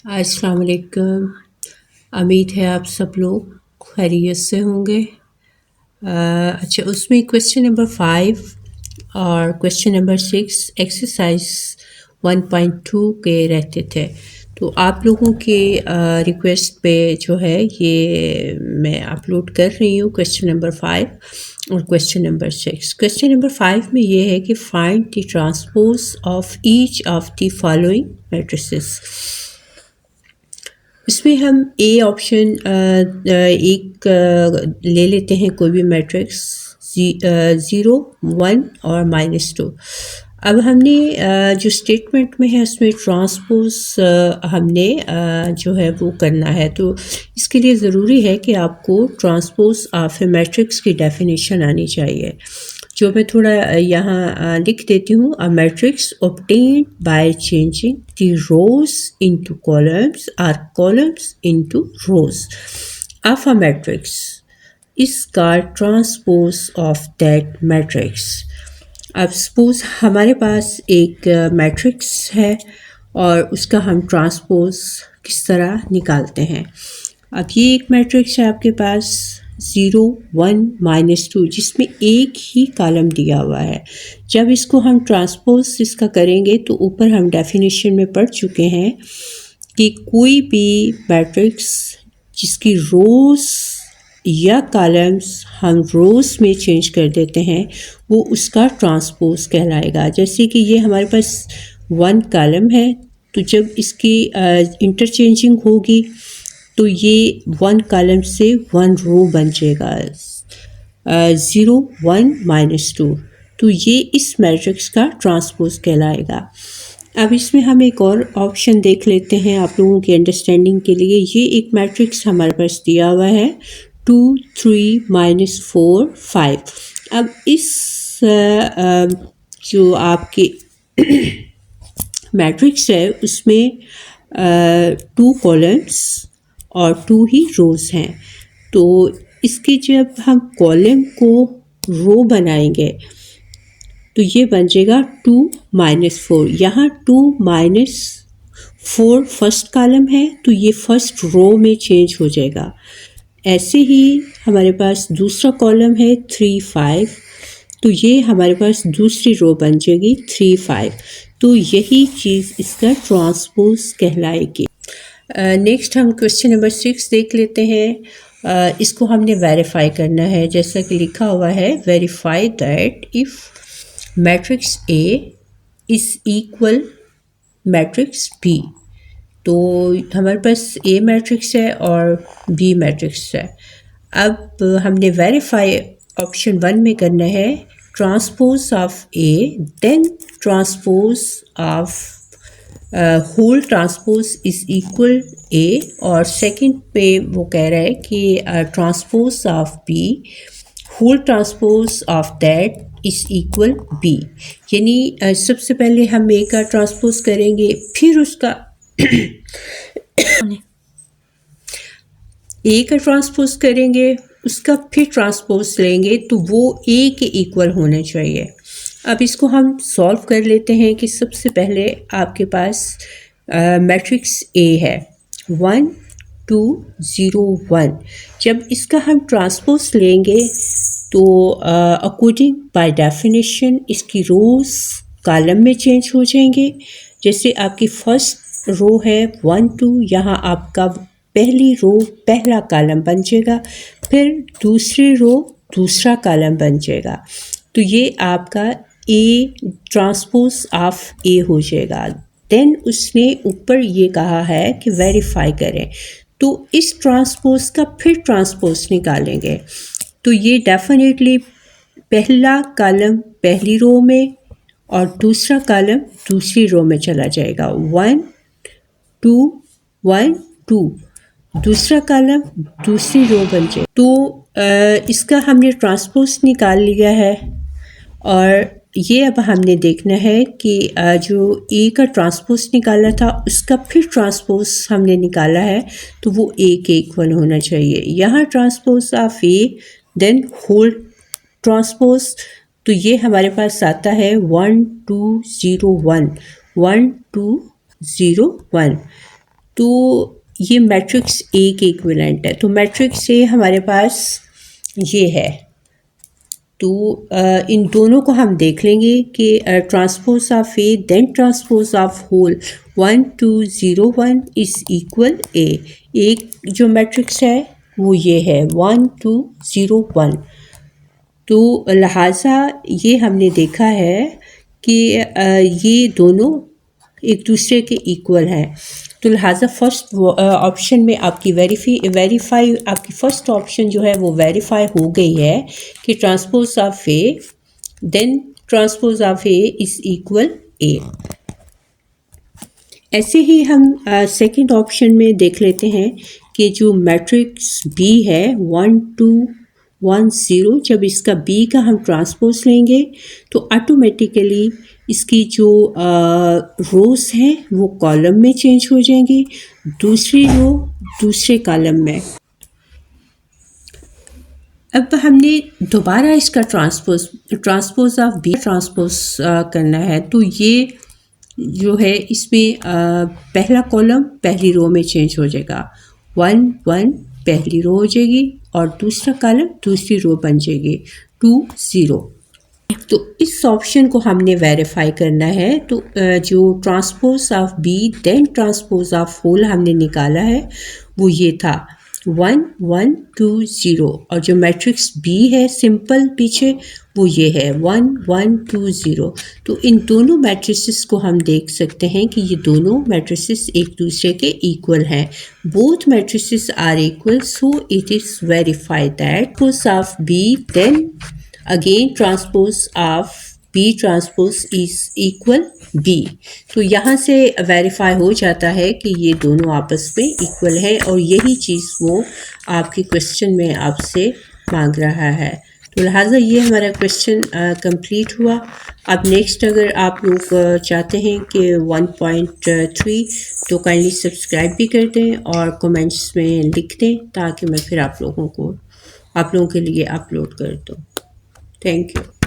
अस्सलाम वालेकुम। उम्मीद है आप सब लोग खैरियत से होंगे। अच्छा, उसमें क्वेश्चन नंबर 5 और क्वेश्चन नंबर 6 एक्सरसाइज 1.2 के रहते थे। तो आप लोगों के रिक्वेस्ट पे जो है ये मैं अपलोड कर रही हूँ क्वेश्चन नंबर 5 और क्वेश्चन नंबर 6। क्वेश्चन नंबर 5 में ये है कि find the transpose of each of the following matrices. इसमें हम ए ऑप्शन एक ले लेते हैं, कोई भी मैट्रिक्स 0, 1 और -2। अब हमने जो स्टेटमेंट में है उसमें ट्रांसपोज हमने जो है वो करना है। तो इसके लिए ज़रूरी है कि आपको ट्रांसपोज ऑफ ए मैट्रिक्स की डेफिनेशन आनी चाहिए, जो मैं थोड़ा यहाँ लिख देती हूँ। A matrix obtained by changing the rows into columns or columns into rows of a matrix is called transpose of that matrix। अब सपोज हमारे पास एक मैट्रिक्स है और उसका हम ट्रांसपोज किस तरह निकालते हैं। अब ये एक मैट्रिक्स है आपके पास 0, 1, -2, जिसमें एक ही कॉलम दिया हुआ है। जब इसको हम ट्रांसपोज इसका करेंगे तो ऊपर हम डेफिनेशन में पढ़ चुके हैं कि कोई भी मैट्रिक्स जिसकी रोज़ या कॉलम्स हम रोज़ में चेंज कर देते हैं वो उसका ट्रांसपोज कहलाएगा। जैसे कि ये हमारे पास 1 कॉलम है, तो जब इसकी इंटरचेंजिंग होगी तो ये 1 कॉलम से 1 रो बन जाएगा। 0, 1, -2, तो ये इस मैट्रिक्स का ट्रांसपोज कहलाएगा। अब इसमें हम एक और ऑप्शन देख लेते हैं आप लोगों की अंडरस्टैंडिंग के लिए। ये एक मैट्रिक्स हमारे पास दिया हुआ है 2, 3, -4, 5। अब इस जो आपके मैट्रिक्स है उसमें 2 कॉलम्स और 2 ही रोज़ हैं। तो इसके जब हम कॉलम को रो बनाएंगे तो ये बन जाएगा 2, -4। यहाँ 2, -4 फर्स्ट कॉलम है तो ये फर्स्ट रो में चेंज हो जाएगा। ऐसे ही हमारे पास दूसरा कॉलम है 3, 5, तो ये हमारे पास दूसरी रो बन जाएगी 3, 5। तो यही चीज़ इसका ट्रांसपोज कहलाएगी। नेक्स्ट हम क्वेश्चन नंबर 6 देख लेते हैं। इसको हमने वेरीफाई करना है, जैसा कि लिखा हुआ है verify that if matrix A is equal matrix B. तो हमारे पास ए मैट्रिक्स है और बी मैट्रिक्स है। अब हमने वेरीफाई ऑप्शन 1 में करना है transpose of A, then transpose of whole transpose is equal A, और सेकंड पे वो कह रहा है कि transpose of B whole transpose of that is equal B. यानी सबसे पहले हम ए का ट्रांसपोज करेंगे, फिर उसका ए का ट्रांसपोज करेंगे, उसका फिर ट्रांसपोज लेंगे, तो वो ए के इक्वल होना चाहिए। अब इसको हम सॉल्व कर लेते हैं कि सबसे पहले आपके पास मैट्रिक्स ए है 1, 2, 0, 1। जब इसका हम ट्रांसपोज लेंगे तो अकॉर्डिंग बाय डेफिनेशन इसकी रोज़ कॉलम में चेंज हो जाएंगे। जैसे आपकी फर्स्ट रो है 1, 2, यहाँ आपका पहली रो पहला कॉलम बन जाएगा, फिर दूसरी रो दूसरा कॉलम बन जाएगा। तो ये आपका ए ट्रांसपोज ऑफ ए हो जाएगा। देन उसने ऊपर ये कहा है कि वेरीफाई करें, तो इस ट्रांसपोज का फिर ट्रांसपोज निकालेंगे तो ये डेफिनेटली पहला कॉलम पहली रो में और दूसरा कॉलम दूसरी रो में चला जाएगा। 1, 2, 1, 2, दूसरा कॉलम दूसरी रो बन जाए। तो इसका हमने ट्रांसपोज निकाल लिया है और ये अब हमने देखना है कि जो ए का ट्रांसपोज निकाला था उसका फिर ट्रांसपोज हमने निकाला है, तो वो ए के इक्वल होना चाहिए। यहाँ transpose of A then whole transpose, तो ये हमारे पास आता है 1, 2, 0, 1, 1, 2, 0, 1। तो ये मैट्रिक्स ए के इक्विवेलेंट है। तो मैट्रिक्स ए हमारे पास ये है। तो इन दोनों को हम देख लेंगे कि transpose of A then transpose of whole 1 2 0 1 is equal A. एक जो मैट्रिक्स है वो ये है 1 2 0 1। तो लिहाजा ये हमने देखा है कि ये दोनों एक दूसरे के इक्वल हैं। तो लिहाजा फर्स्ट ऑप्शन में आपकी वेरीफाई आपकी फ़र्स्ट ऑप्शन जो है वो वेरीफाई हो गई है कि transpose of A then transpose of A is equal A. ऐसे ही हम सेकंड ऑप्शन में देख लेते हैं कि जो मैट्रिक्स बी है 1 2 1 0, जब इसका बी का हम ट्रांसपोज लेंगे तो ऑटोमेटिकली इसकी जो रोज़ हैं वो कॉलम में चेंज हो जाएंगी, दूसरी रो दूसरे कॉलम में। अब हमने दोबारा इसका ट्रांसपोज ऑफ बी ट्रांसपोज करना है। तो ये जो है इसमें पहला कॉलम पहली रो में चेंज हो जाएगा, 1 1 पहली रो हो जाएगी और दूसरा कॉलम दूसरी रो बन जाएगी 2 0। तो इस ऑप्शन को हमने वेरीफाई करना है। तो जो transpose of B then transpose of whole हमने निकाला है वो ये था 1 1 2 0, और जो मैट्रिक्स बी है सिंपल पीछे वो ये है 1 1 2 0। तो इन दोनों मैट्रिसेस को हम देख सकते हैं कि ये दोनों मैट्रिसेस एक दूसरे के इक्वल हैं। Both matrices are equal, so it is verified that transpose of B then again transpose of B transpose is equal B. तो यहाँ से वेरीफाई हो जाता है कि ये दोनों आपस में इक्वल है, और यही चीज़ वो आपके क्वेश्चन में आपसे मांग रहा है। तो लिहाजा ये हमारा क्वेश्चन कंप्लीट हुआ। अब नेक्स्ट अगर आप लोग चाहते हैं कि 1.3 तो काइंडली सब्सक्राइब भी कर दें और कमेंट्स में लिख दें ताकि मैं फिर आप लोगों के लिए अपलोड कर दूँ। Thank you.